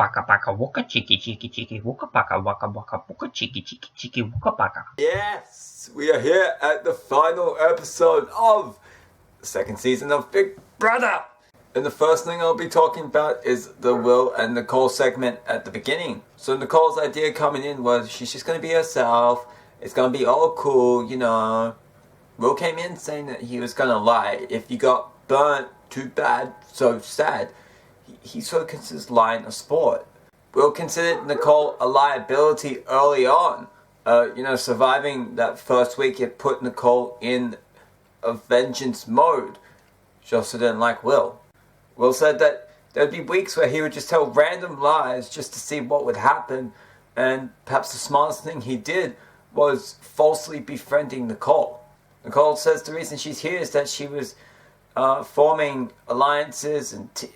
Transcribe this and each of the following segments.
paka paka wooka chiki chiki chiki wooka paka waka waka wooka chiki chiki chiki wooka paka. Yes, we are here at the final episode of the second season of Big Brother. And the first thing I'll be talking about is the Will and Nicole segment at the beginning. So Nicole's idea coming in was she's just going to be herself. It's going to be all cool, you know. Will came in saying that he was going to lie. If you got burnt, too bad, so sad. He sort of considers lying a sport. Will considered Nicole a liability early on. Surviving that first week, it put Nicole in a vengeance mode. She also didn't like Will. Will said that there'd be weeks where he would just tell random lies just to see what would happen, and perhaps the smartest thing he did was falsely befriending Nicole. Nicole says the reason she's here is that she was forming alliances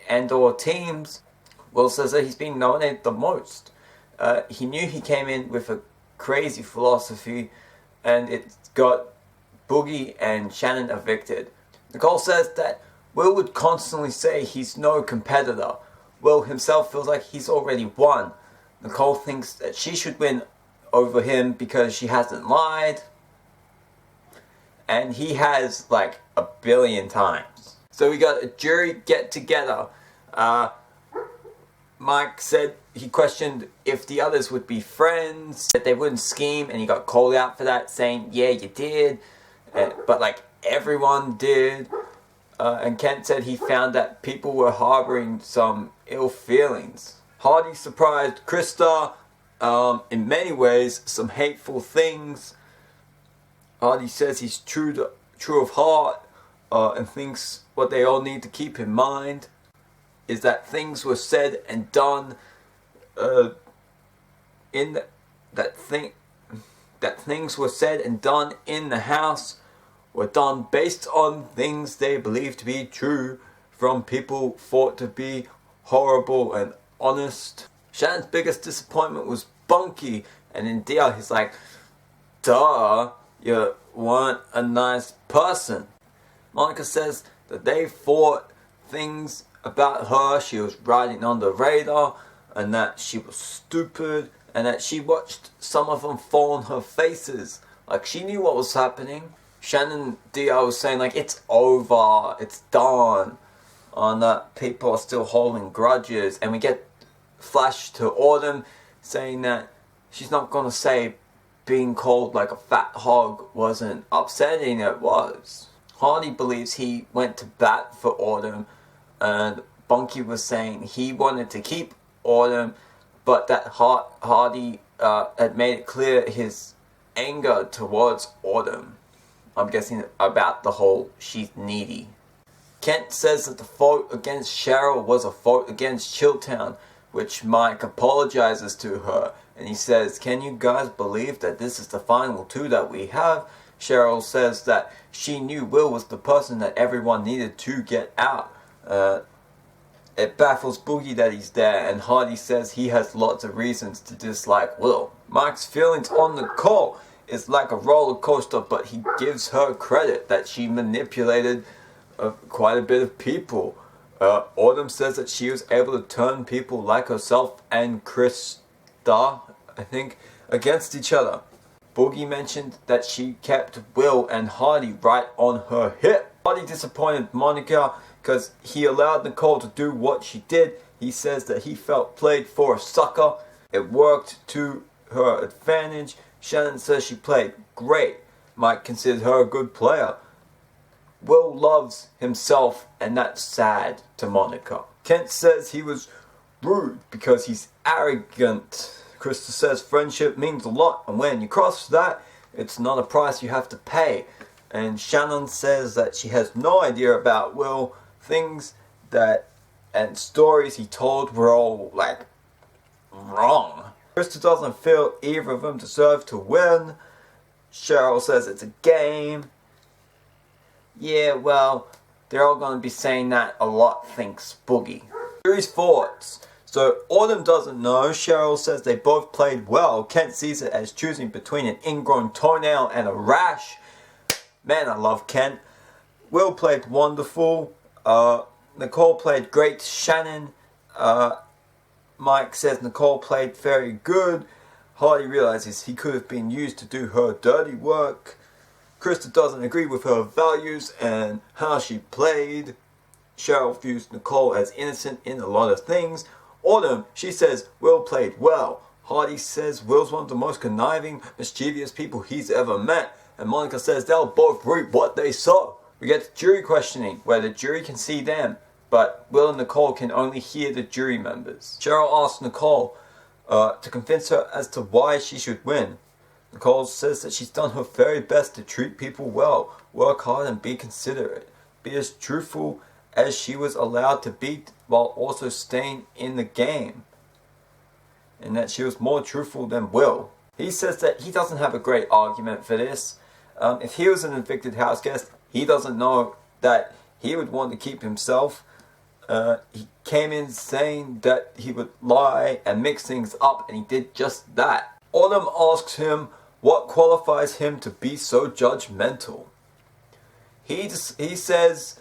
and or teams. Will says that he's been nominated the most. He knew he came in with a crazy philosophy, and it got Boogie and Shannon evicted. Nicole says that Will would constantly say he's no competitor. Will himself feels like he's already won. Nicole thinks that she should win over him because she hasn't lied. And he has like 1 billion times. So we got a jury get together. Mike said he questioned if the others would be friends, that they wouldn't scheme, and he got called out for that, saying, yeah, you did. But like everyone did. And Kent said he found that people were harboring some ill feelings. Hardy surprised Krista in many ways, some hateful things. Hardy says he's true of heart and thinks what they all need to keep in mind is that things were said and done that things were said and done in the house were done based on things they believed to be true from people thought to be horrible and honest. Shannon's biggest disappointment was Bunky, and in DL he's like, duh, you weren't a nice person. Monica says that they thought things about her, she was riding on the radar, and that she was stupid, and that she watched some of them fall on her faces. Like she knew what was happening. Shannon DL was saying like, it's over, it's done, and that people are still holding grudges. And we get flash to Autumn saying that she's not going to say being called like a fat hog wasn't upsetting. It was. Hardy believes he went to bat for Autumn, and Bunky was saying he wanted to keep Autumn, but that Hardy had made it clear his anger towards Autumn. I'm guessing about the whole she's needy. Kent says that the vote against Cheryl was a vote against Chilltown, which Mike apologizes to her, and he says, can you guys believe that this is the final two that we have? Cheryl says that she knew Will was the person that everyone needed to get out. It baffles Boogie that he's there, and Hardy says he has lots of reasons to dislike Will. Mike's feelings on Nicole is like a roller coaster, but he gives her credit that she manipulated quite a bit of people. Autumn says that she was able to turn people like herself and Krista, I think, against each other. Boogie mentioned that she kept Will and Hardy right on her hip. Hardy disappointed Monica because he allowed Nicole to do what she did. He says that he felt played for a sucker. It worked to her advantage. Shannon says she played great. Mike considered her a good player. Will loves himself, and that's sad to Monica. Kent says he was rude because he's arrogant. Krista says friendship means a lot, and when you cross that, it's not a price you have to pay. And Shannon says that she has no idea about Will. Things that and stories he told were all like wrong. Krista doesn't feel either of them deserve to win. Cheryl says it's a game. Yeah, well, they're all going to be saying that a lot, thinks Boogie. Jury's thoughts. So Autumn doesn't know. Cheryl says they both played well. Kent sees it as choosing between an ingrown toenail and a rash. Man, I love Kent. Will played wonderful. Nicole played great. Shannon Mike says Nicole played very good. Hardy realizes he could have been used to do her dirty work. Krista doesn't agree with her values and how she played. Cheryl views Nicole as innocent in a lot of things. Autumn, she says Will played well. Hardy says Will's one of the most conniving, mischievous people he's ever met. And Monica says they'll both reap what they sow. We get the jury questioning, where the jury can see them, but Will and Nicole can only hear the jury members. Cheryl asks Nicole to convince her as to why she should win. Nicole says that she's done her very best to treat people well, work hard and be considerate, be as truthful as she was allowed to be while also staying in the game, and that she was more truthful than Will. He says that he doesn't have a great argument for this. If he was an evicted house guest, he doesn't know that he would want to keep himself. He came in saying that he would lie and mix things up, and he did just that. Autumn asks him what qualifies him to be so judgmental. He says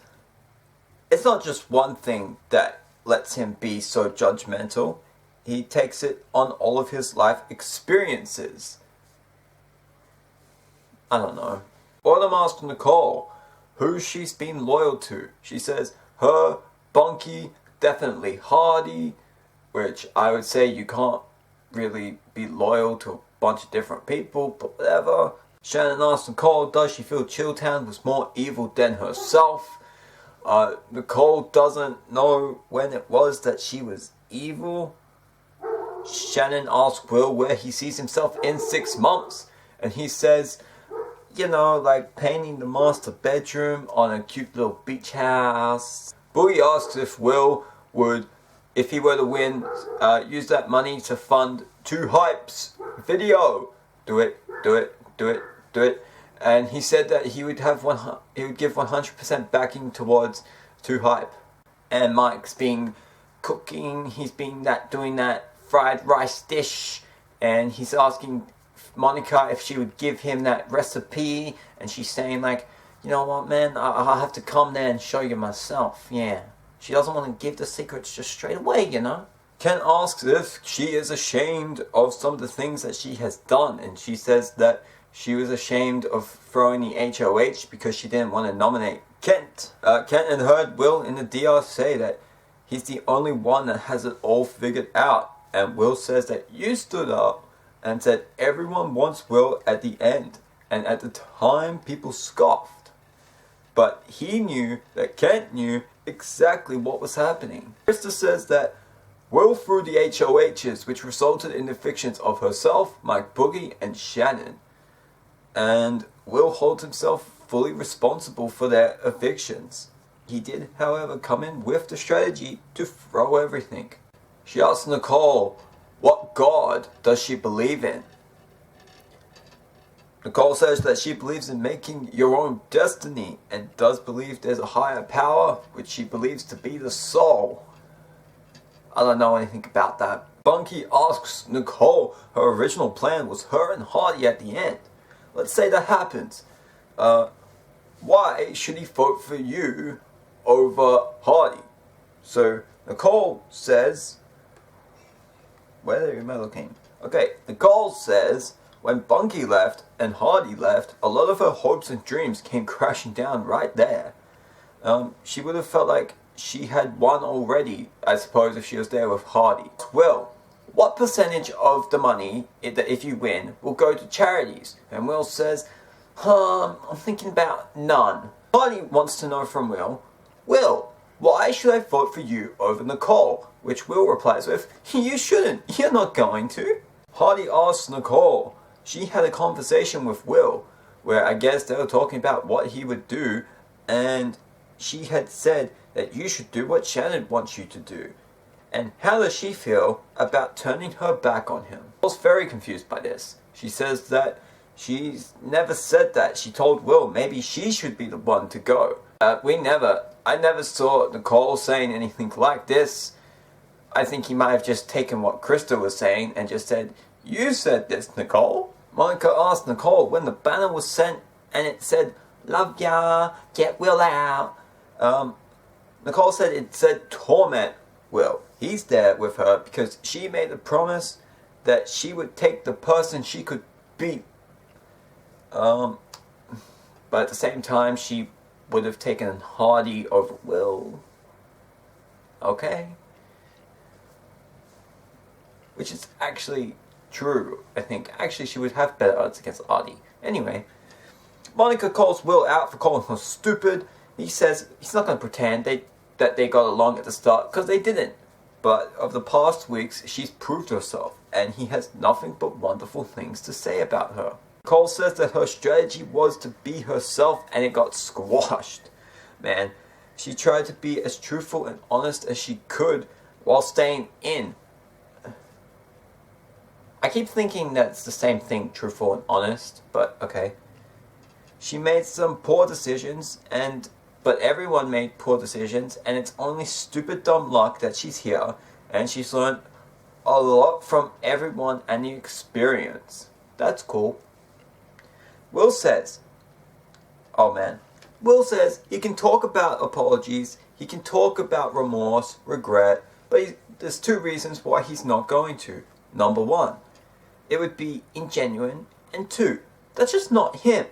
it's not just one thing that lets him be so judgmental. He takes it on all of his life experiences. I don't know. Autumn asks Nicole who she's been loyal to. She says her, Bunky, definitely Hardy, which I would say you can't really be loyal to a bunch of different people, but whatever. Shannon asks Nicole, does she feel Chilltown was more evil than herself? Nicole doesn't know when it was that she was evil. Shannon asks Will where he sees himself in 6 months, and he says, you know, like painting the master bedroom on a cute little beach house. Boogie asks if Will would, if he were to win, use that money to fund Two Hype's video. Do it. And he said that he would give 100% backing towards Two Hype. And Mike's been cooking. He's been doing that fried rice dish, and he's asking Monica if she would give him that recipe, and she's saying like, you know what, man, I'll have to come there and show you myself. Yeah, she doesn't want to give the secrets just straight away, you know. Ken asks if she is ashamed of some of the things that she has done, and she says that she was ashamed of throwing the HOH because she didn't want to nominate Kent. Kent and heard Will in the DR say that he's the only one that has it all figured out. And Will says that you stood up and said everyone wants Will at the end. And at the time, people scoffed. But he knew that Kent knew exactly what was happening. Krista says that Will threw the HOHs, which resulted in the evictions of herself, Mike Boogie, and Shannon. And Will holds himself fully responsible for their evictions. He did, however, come in with the strategy to throw everything. She asks Nicole, what God does she believe in? Nicole says that she believes in making your own destiny and does believe there's a higher power, which she believes to be the soul. I don't know anything about that. Bunky asks Nicole her original plan was her and Hardy at the end. Let's say that happens. Why should he vote for you over Hardy? So Nicole says, where am I looking? Okay, Nicole says when Bunky left and Hardy left, a lot of her hopes and dreams came crashing down right there. She would have felt like she had won already, I suppose, if she was there with Hardy. Will, what percentage of the money, if you win, will go to charities? And Will says, I'm thinking about none. Hardy wants to know from Will, why should I vote for you over Nicole? Which Will replies with, you shouldn't, you're not going to. Hardy asks Nicole. She had a conversation with Will, where I guess they were talking about what he would do, and she had said that you should do what Shannon wants you to do. And how does she feel about turning her back on him? I was very confused by this. She says that she's never said that. She told Will maybe she should be the one to go. I never saw Nicole saying anything like this. I think he might have just taken what Krista was saying and just said, you said this, Nicole. Monica asked Nicole when the banner was sent and it said, love ya, get Will out. Nicole said it said torment. Will. He's there with her because she made a promise that she would take the person she could beat. But at the same time, she would have taken Hardy over Will. Okay? Which is actually true, I think. Actually, she would have better odds against Hardy. Anyway, Monica calls Will out for calling her stupid. He says he's not going to pretend that they got along at the start, because they didn't. But over the past weeks, she's proved herself, and he has nothing but wonderful things to say about her. Cole says that her strategy was to be herself, and it got squashed. Man, she tried to be as truthful and honest as she could while staying in. I keep thinking that's the same thing, truthful and honest, but okay. She made some poor decisions, but everyone made poor decisions, and it's only stupid dumb luck that she's here, and she's learned a lot from everyone and the experience. That's cool. Will says he can talk about apologies, he can talk about remorse, regret, but there's two reasons why he's not going to. Number one, it would be ingenuine, and two, that's just not him.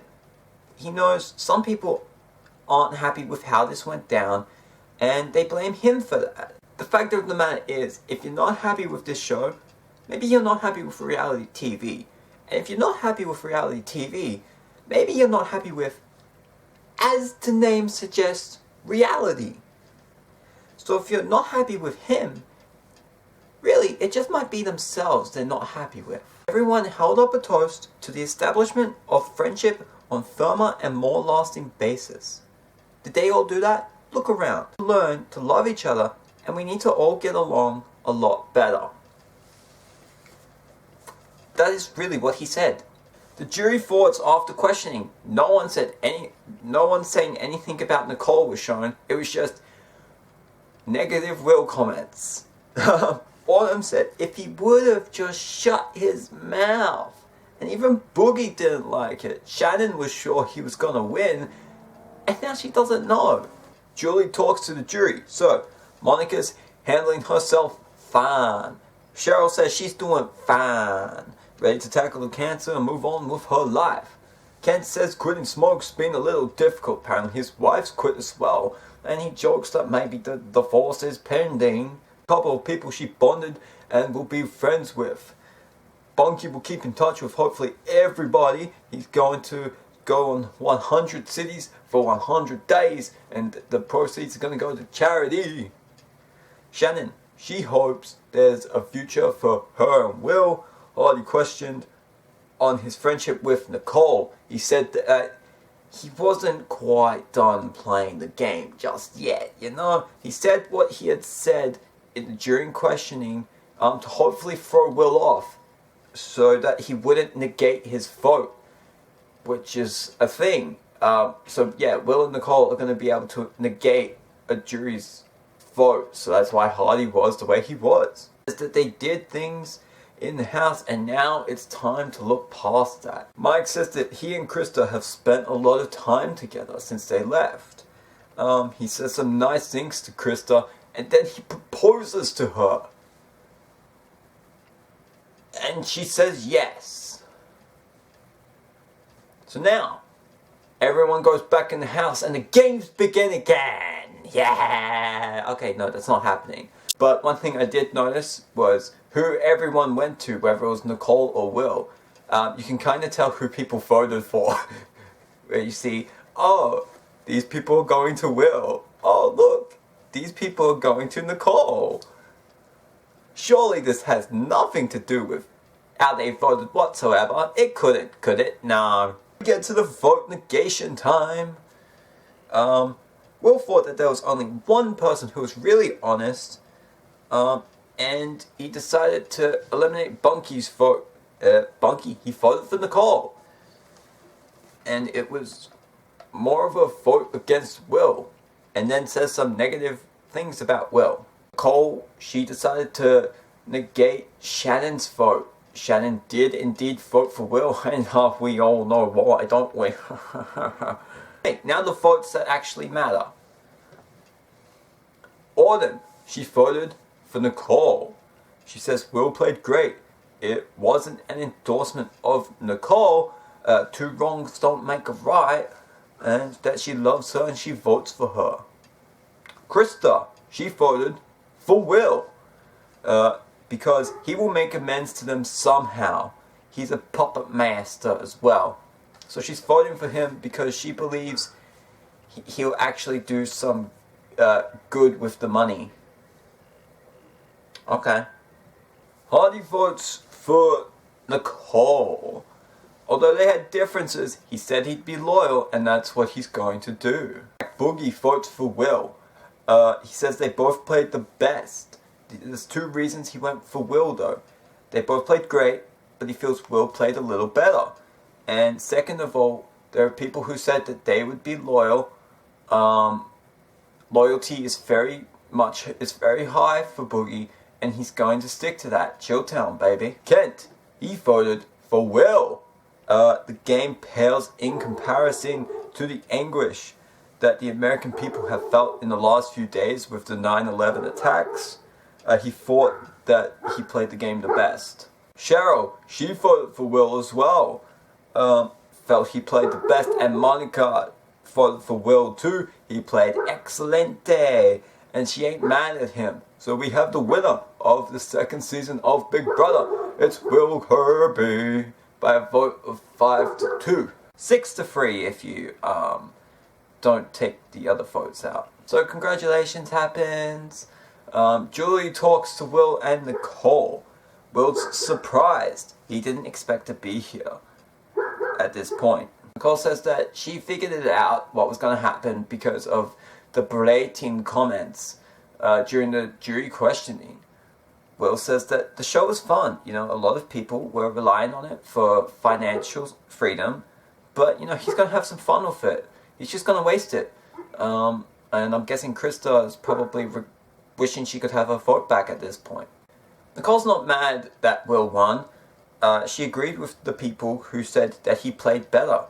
He knows some people aren't happy with how this went down, and they blame him for that. The fact of the matter is, if you're not happy with this show, maybe you're not happy with reality TV. And if you're not happy with reality TV, maybe you're not happy with, as the name suggests, reality. So if you're not happy with him, really, it just might be themselves they're not happy with. Everyone held up a toast to the establishment of friendship on firmer and more lasting basis. Did they all do that? Look around. Learn to love each other, and we need to all get along a lot better. That is really what he said. The jury thoughts after questioning. No one saying anything about Nicole was shown. It was just negative Will comments. Autumn said if he would have just shut his mouth. And even Boogie didn't like it. Shannon was sure he was gonna win, and now she doesn't know. Julie talks to the jury. So, Monica's handling herself fine. Cheryl says she's doing fine. Ready to tackle the cancer and move on with her life. Kent says quitting smoke's been a little difficult. Apparently his wife's quit as well. And he jokes that maybe the divorce is pending. A couple of people she bonded and will be friends with. Bunky will keep in touch with hopefully everybody. He's going to go on 100 cities for 100 days, and the proceeds are going to go to charity. Shannon, she hopes there's a future for her and Will. Hardy questioned on his friendship with Nicole. He said that he wasn't quite done playing the game just yet, you know. He said what he had said during questioning to hopefully throw Will off, so that he wouldn't negate his vote, which is a thing. So yeah, Will and Nicole are going to be able to negate a jury's vote, so that's why Hardy was the way he was. Is that they did things in the house, and now it's time to look past that. Mike says that he and Krista have spent a lot of time together since they left. He says some nice things to Krista, and then he proposes to her. And she says yes. So now, everyone goes back in the house and the games begin again. Yeah! Okay, no, that's not happening. But one thing I did notice was who everyone went to, whether it was Nicole or Will. You can kind of tell who people voted for. Where you see, oh, these people are going to Will. Oh, look, these people are going to Nicole. Surely this has nothing to do with how they voted whatsoever. It couldn't, could it? No. We get to the vote negation time. Will thought that there was only one person who was really honest, and he decided to eliminate Bunky's vote. Bunky, he voted for Nicole. And it was more of a vote against Will, and then says some negative things about Will. Nicole, she decided to negate Shannon's vote. Shannon did indeed vote for Will, and we all know why, don't we? Hey, now the votes that actually matter. Autumn, she voted for Nicole. She says Will played great. It wasn't an endorsement of Nicole. Two wrongs don't make a right. And that she loves her and she votes for her. Krista, she voted for Will. Because he will make amends to them somehow. He's a puppet master as well. So she's voting for him because she believes he'll actually do some good with the money. Okay. Hardy votes for Nicole. Although they had differences, he said he'd be loyal, and that's what he's going to do. Boogie votes for Will. He says they both played the best. There's two reasons he went for Will, though. They both played great, but he feels Will played a little better. And second of all, there are people who said that they would be loyal. Loyalty is very high for Boogie, and he's going to stick to that. Chilltown, baby. Kent, he voted for Will. The game pales in comparison to the anguish that the American people have felt in the last few days with the 9/11 attacks. He thought that he played the game the best. Cheryl, she voted for Will as well. Felt he played the best, and Monica voted for Will too. He played excelente, and she ain't mad at him. So we have the winner of the second season of Big Brother. It's Will Kirby by a vote of 5-2. 6-3 if you don't take the other votes out. So congratulations happens. Julie talks to Will and Nicole. Will's surprised. He didn't expect to be here at this point. Nicole says that she figured it out what was going to happen because of the blatant comments during the jury questioning. Will says that the show was fun. You know, a lot of people were relying on it for financial freedom, but you know, he's going to have some fun with it. He's just going to waste it. And I'm guessing Krista is probably wishing she could have her vote back at this point. Nicole's not mad that Will won. She agreed with the people who said that he played better,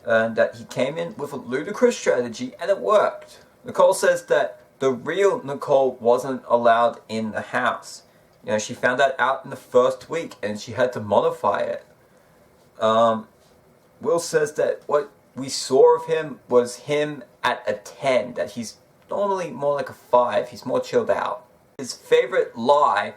and that he came in with a ludicrous strategy and it worked. Nicole says that the real Nicole wasn't allowed in the house. You know, she found that out in the first week and she had to modify it. Will says that what we saw of him was him at a 10, that he's normally more like a 5, he's more chilled out. His favorite lie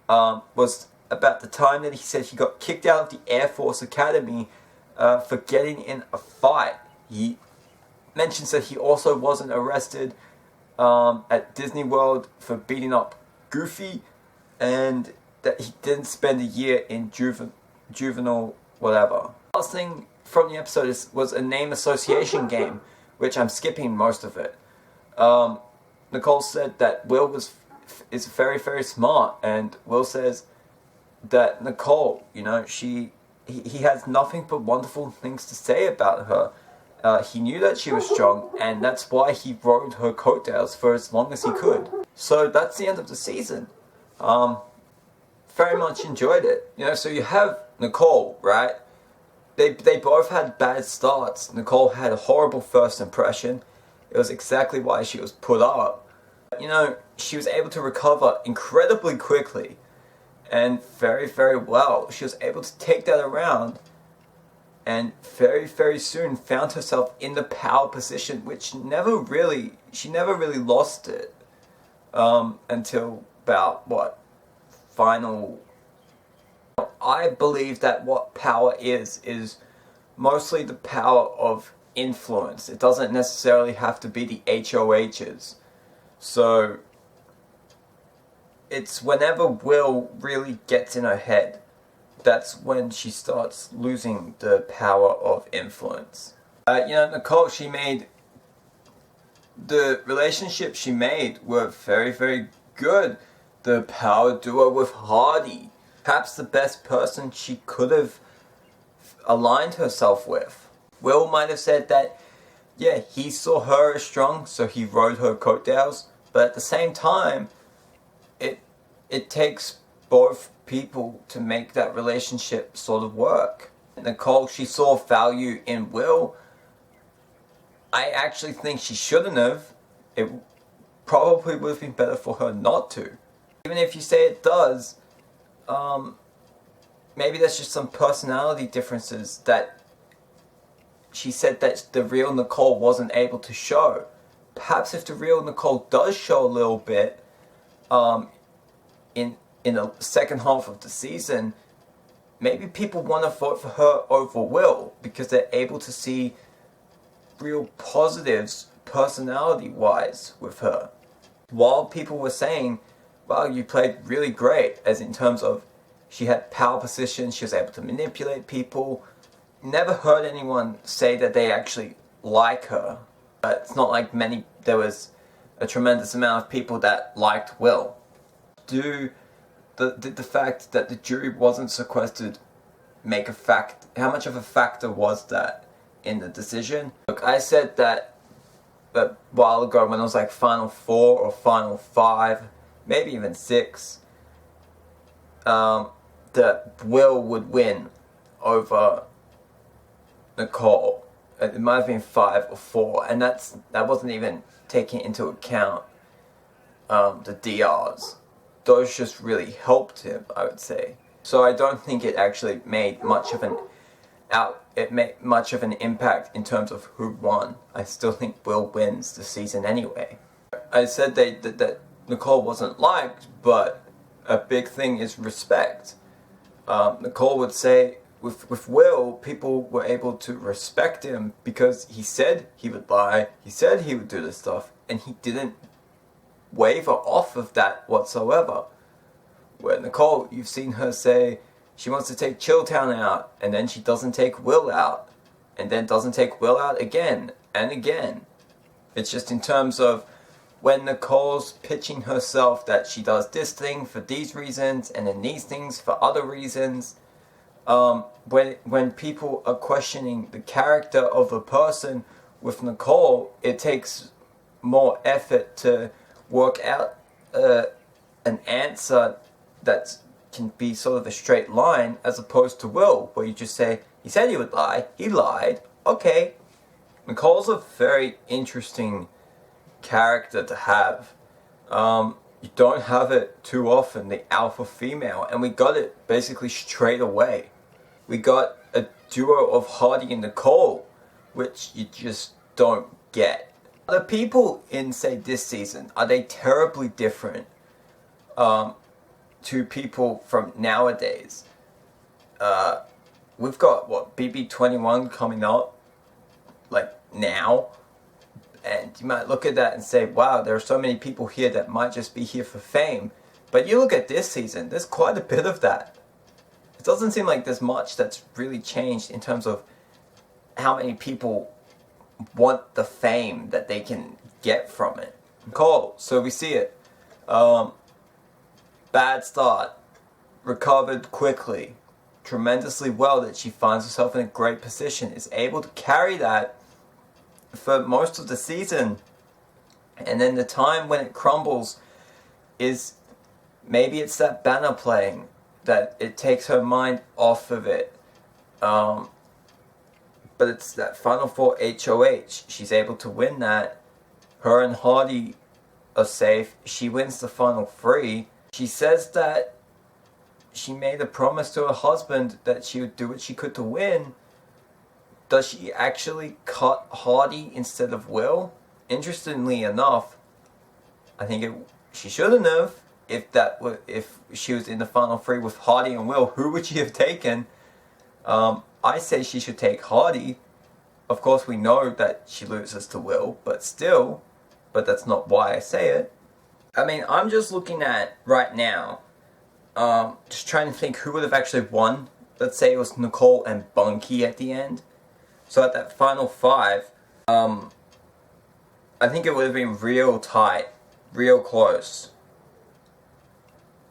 was about the time that he said he got kicked out of the Air Force Academy for getting in a fight. He mentions that he also wasn't arrested at Disney World for beating up Goofy, and that he didn't spend a year in juvenile whatever. Last thing from the episode was a name association game, which I'm skipping most of it. Nicole said that Will is very, very smart, and Will says that Nicole, you know, he has nothing but wonderful things to say about her. He knew that she was strong, and that's why he rode her coattails for as long as he could. So that's the end of the season. Very much enjoyed it. You know, so you have Nicole, right? They both had bad starts. Nicole had a horrible first impression. It was exactly why she was put up. You know, she was able to recover incredibly quickly and very, very well. She was able to take that around, and very, very soon found herself in the power position, which she never really lost it until about final. I believe that what power is mostly the power of influence. It doesn't necessarily have to be the HOHs. So it's whenever Will really gets in her head, that's when she starts losing the power of influence. You know, Nicole, the relationships she made were very, very good. The power duo with Hardy, perhaps the best person she could have aligned herself with. Will might have said that, yeah, he saw her as strong, so he rode her coattails, but at the same time, it takes both people to make that relationship sort of work. Nicole, she saw value in Will. I actually think she shouldn't have. It probably would have been better for her not to. Even if you say it does, maybe there's just some personality differences that she said that the real Nicole wasn't able to show. Perhaps if the real Nicole does show a little bit in the second half of the season, maybe people want to vote for her over Will because they're able to see real positives personality-wise with her. While people were saying, wow, you played really great, as in terms of she had power positions, she was able to manipulate people. Never heard anyone say that they actually like her. It's not like there was a tremendous amount of people that liked Will. Did the fact that the jury wasn't sequestered make a fact? How much of a factor was that in the decision? Look, I said that a while ago when it was like Final 4 or Final 5, maybe even 6, that Will would win over Nicole. It might have been 5 or 4, and that wasn't even taking into account the DRs. Those just really helped him, I would say. So I don't think it actually made much of an impact in terms of who won. I still think Will wins the season anyway. I said that Nicole wasn't liked, but a big thing is respect. Nicole would say with Will, people were able to respect him because he said he would lie, he said he would do this stuff, and he didn't waver off of that whatsoever. Where Nicole, you've seen her say she wants to take Chilltown out, and then she doesn't take Will out, and then doesn't take Will out again and again. It's just in terms of when Nicole's pitching herself that she does this thing for these reasons and then these things for other reasons. When people are questioning the character of a person with Nicole, it takes more effort to work out an answer that can be sort of a straight line, as opposed to Will, where you just say, he said he would lie, he lied, okay. Nicole's a very interesting character to have. You don't have it too often, the alpha female, and we got it basically straight away. We got a duo of Hardy and Nicole, which you just don't get. The people in, say, this season, are they terribly different to people from nowadays? We've got, what, BB21 coming up, like, now? And you might look at that and say, wow, there are so many people here that might just be here for fame. But you look at this season, there's quite a bit of that. It doesn't seem like there's much that's really changed in terms of how many people want the fame that they can get from it. Nicole, so we see it. Bad start. Recovered quickly. Tremendously well that she finds herself in a great position. Is able to carry that for most of the season. And then the time when it crumbles is maybe it's that banner playing that it takes her mind off of it. But it's that Final 4 HOH. She's able to win that. Her and Hardy are safe. She wins the Final 3. She says that she made a promise to her husband that she would do what she could to win. Does she actually cut Hardy instead of Will? Interestingly enough, I think she shouldn't have. If she was in the Final 3 with Hardy and Will, who would she have taken? I say she should take Hardy. Of course, we know that she loses to Will, but still, that's not why I say it. I mean, I'm just looking at right now, just trying to think who would have actually won. Let's say it was Nicole and Bunky at the end. So at that Final 5, I think it would have been real tight, real close.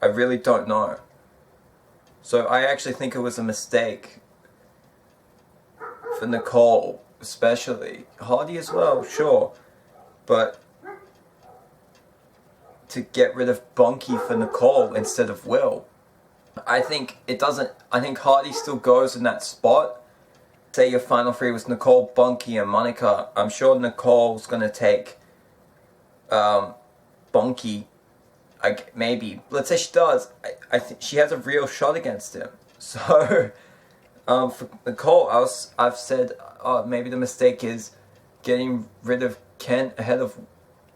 I really don't know. So I actually think it was a mistake for Nicole, especially. Hardy as well, sure. But to get rid of Bunky for Nicole instead of Will, I think Hardy still goes in that spot. Say your Final 3 was Nicole, Bunky, and Monica. I'm sure Nicole's going to take Bunky maybe, let's say she does, I think she has a real shot against him. So, for Nicole, I've said, maybe the mistake is getting rid of Kent ahead of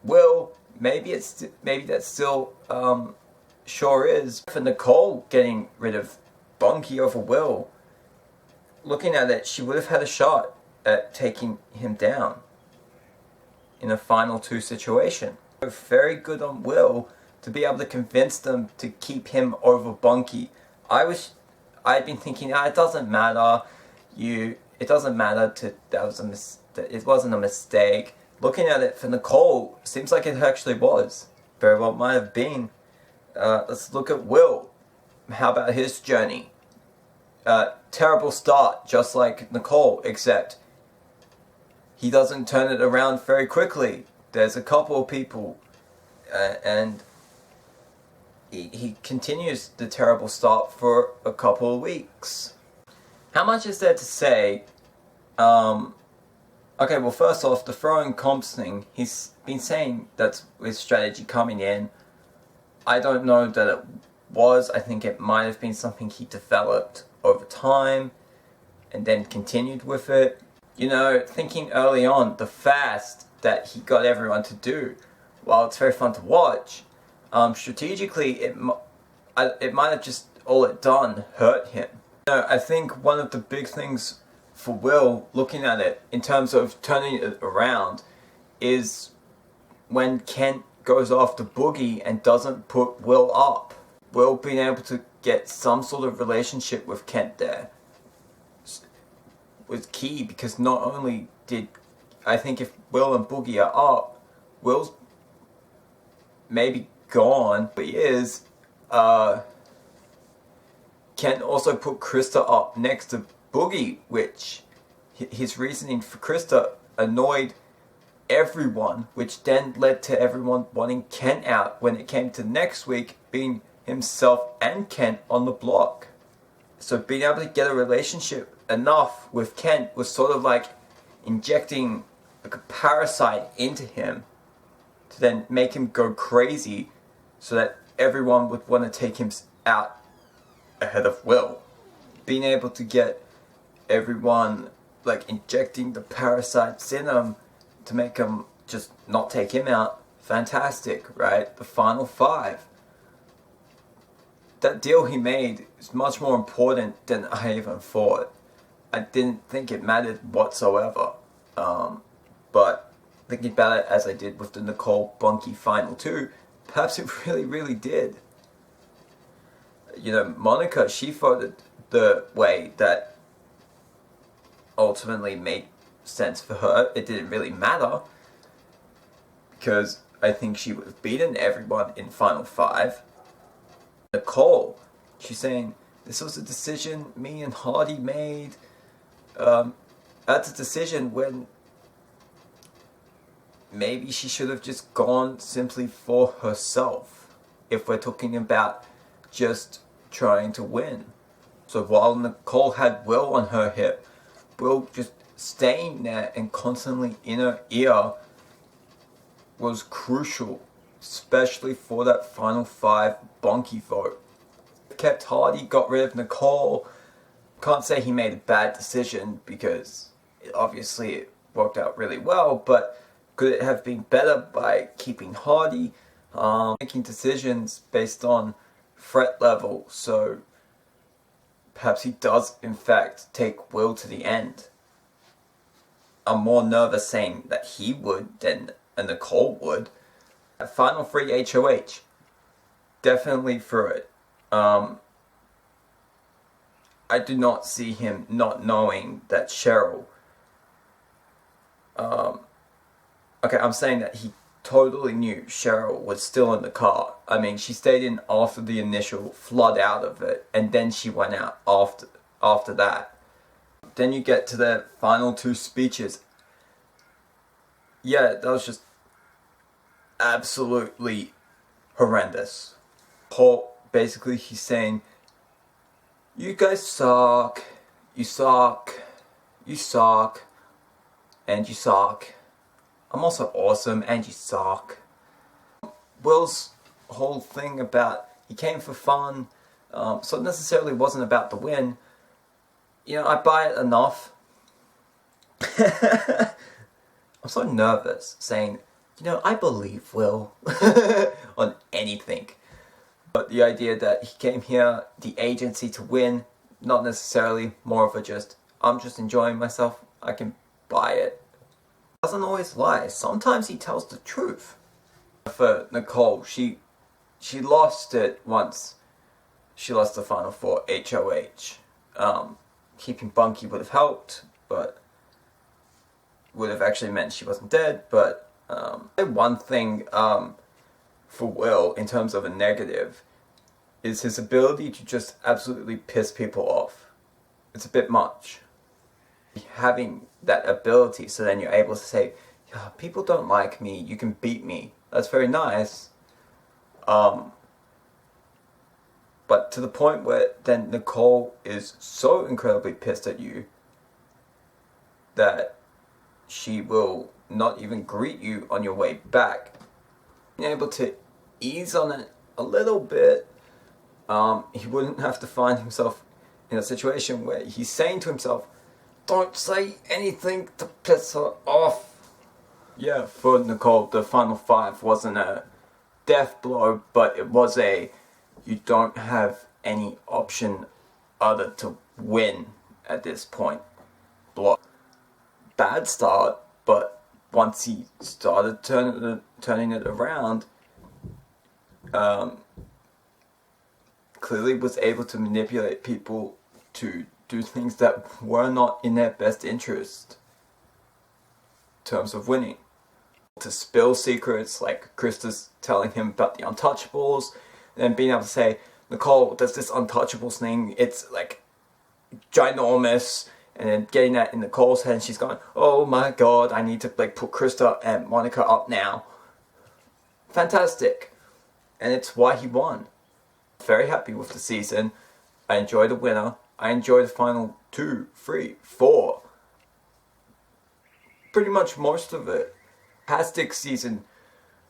Will. Maybe that still, sure is. For Nicole, getting rid of Bunky over Will, looking at it, she would have had a shot at taking him down in a final two situation. Very good on Will to be able to convince them to keep him over Bunky. I'd been thinking, it doesn't matter. It doesn't matter. It wasn't a mistake. Looking at it for Nicole, seems like it actually was. Very well might have been. Let's look at Will. How about his journey? Terrible start, just like Nicole, except he doesn't turn it around very quickly. There's a couple of people, and he continues the terrible start for a couple of weeks. How much is there to say? Okay, well, first off, the throwing comps thing, he's been saying that's his strategy coming in. I don't know that it was. I think it might have been something he developed over time and then continued with it. You know, thinking early on, the fast that he got everyone to do, while it's very fun to watch, strategically, it might have just, all it done, hurt him. You know, I think one of the big things for Will, looking at it, in terms of turning it around, is when Kent goes after Boogie and doesn't put Will up. Will being able to get some sort of relationship with Kent there was key, because not only did, I think if Will and Boogie are up, Will's maybe gone, but he is, Kent also put Krista up next to Boogie, which his reasoning for Krista annoyed everyone, which then led to everyone wanting Kent out when it came to next week being himself and Kent on the block. So being able to get a relationship enough with Kent was sort of like injecting like a parasite into him to then make him go crazy, so that everyone would want to take him out ahead of Will. Being able to get everyone like injecting the parasites in him to make him just not take him out, fantastic, right? The final five. That deal he made is much more important than I even thought. I didn't think it mattered whatsoever. But thinking about it as I did with the Nicole Bunky final two, perhaps it really, really did. You know, Monica, she voted the way that ultimately made sense for her. It didn't really matter, because I think she would have beaten everyone in final five. Nicole, she's saying, this was a decision me and Hardy made. That's a decision when maybe she should have just gone simply for herself, if we're talking about just trying to win. So while Nicole had Will on her hip, Will just staying there and constantly in her ear was crucial, especially for that final five Bonky vote. Kept Hardy, got rid of Nicole. Can't say he made a bad decision, because obviously it worked out really well, but could it have been better by keeping Hardy? Making decisions based on threat level, so perhaps he does in fact take Will to the end. I'm more nervous saying that he would than a Nicole would. At final three HOH, definitely through it. I do not see him not knowing that Cheryl, okay, I'm saying that he totally knew Cheryl was still in the car. I mean, she stayed in after the initial flood out of it, and then she went out after that. Then you get to the final two speeches. Yeah, that was just absolutely horrendous. Basically, he's saying, you guys suck, you suck, you suck, and you suck. I'm also awesome, and you suck. Will's whole thing about he came for fun, so it necessarily wasn't about the win. You know, I buy it enough. I'm so nervous saying, you know, I believe Will on anything. But the idea that he came here, the agency to win, not necessarily, more of a just, I'm just enjoying myself, I can buy it. Doesn't always lie. Sometimes he tells the truth. For Nicole, she lost it once. She lost the final four HOH. Keeping Bunky would have helped, but would have actually meant she wasn't dead. But one thing for Will, in terms of a negative, is his ability to just absolutely piss people off. It's a bit much. Having that ability, so then you're able to say, yeah, people don't like me, you can beat me. That's very nice. But to the point where then Nicole is so incredibly pissed at you that she will not even greet you on your way back. Being able to ease on it a little bit, he wouldn't have to find himself in a situation where he's saying to himself, don't say anything to piss her off. Yeah, for Nicole, the final five wasn't a death blow, but it was a, you don't have any option other to win at this point blow. Bad start, but once he started turning it around, clearly was able to manipulate people to do things that were not in their best interest in terms of winning. To spill secrets, like Krista's telling him about the Untouchables, and being able to say, Nicole, there's this Untouchables thing, it's like ginormous, and then getting that in Nicole's head, and she's going, oh my god, I need to like put Krista and Monica up now. Fantastic. And it's why he won. Very happy with the season. I enjoy the winner. I enjoy the final 2, 3, 4. Pretty much most of it. Fantastic season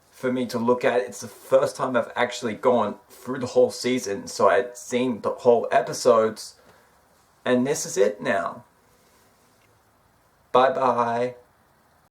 for me to look at. It's the first time I've actually gone through the whole season, so I'd seen the whole episodes, and this is it now. Bye bye.